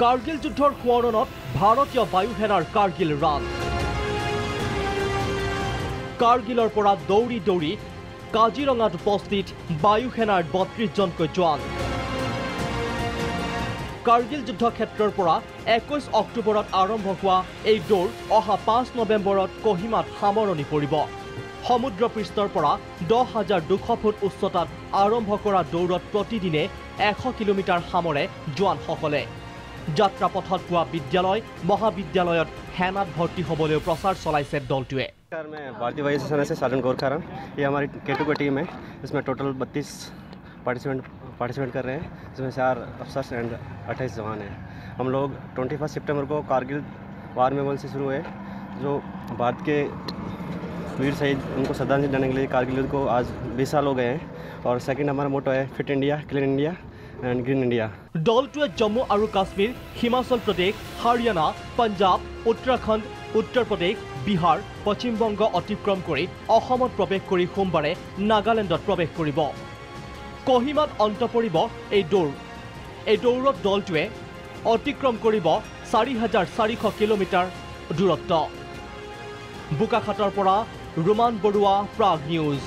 কাৰ্গিল যুদ্ধৰ সোঁৱৰণত ভাৰতীয় বায়ুসেনাৰ কাৰ্গিল ৰাণ। কাৰ্গিলৰ পৰা দৌৰি দৌৰি কাজিৰঙাত উপস্থিত বায়ুসেনাৰ ৩২ জনকৈ জোৱান। কাৰ্গিল যুদ্ধক্ষেত্ৰৰ পৰা ২১ অক্টোবৰত আৰম্ভ হোৱা এই দৌৰ অহা ৫ নৱেম্বৰত কোহিমাত সামৰণি পৰিব। সমুদ্ৰ পৃষ্ঠৰ পৰা ১০,২০০ ফুট উচ্চতাত আৰম্ভ কৰা দৌৰত প্ৰতিদিনে ১০০ কিলোমিটাৰ সামৰে জোৱানসকলে। যাত্ৰাপথত পোৱা বিদ্যালয় মহাবিদ্যালয়ত সেনাত ভৰ্তি হ'বলৈও প্ৰচাৰ চলাইছে দলটোৱে। मैं भारतीय वायु सेना से साजन गोरखाराम, ये हमारी K2 की टीम है। इसमें टोटल 32 पार्टिसिपेंट कर रहे हैं, जिसमें 4 अफसर एंड 28 जवान हैं। हम लोग 21 सितंबर को कारगिल वार मेमोरियल से शुरू हुए, जो भारत के वीर शहीद उनको श्रद्धांजलि देने के लिए कारगिल युद्ध को आज 20 साल हो गए हैं। और सेकंड हमारा मोटो है fit India, clean India and green India. দলটোৱে জম্মু আৰু কাশ্মীৰ, হিমাচল প্ৰদেশ, হাৰিয়ানা, পাঞ্জাব, উত্তৰাখণ্ড, উত্তৰ প্ৰদেশ, বিহাৰ, পশ্চিমবংগ অতিক্ৰম কৰি অসমত প্ৰৱেশ কৰি সোমবাৰে নাগালেণ্ডত প্ৰৱেশ কৰিব। কোহিমাত অন্ত পৰিব এই দৌৰ। এই দৌৰত দলটোৱে অতিক্ৰম কৰিব ৪,৪০০ কিলোমিটাৰ দূৰত্ব। বোকাখাতৰ পৰা ৰোমান বৰুৱা, প্ৰাগ নিউজ।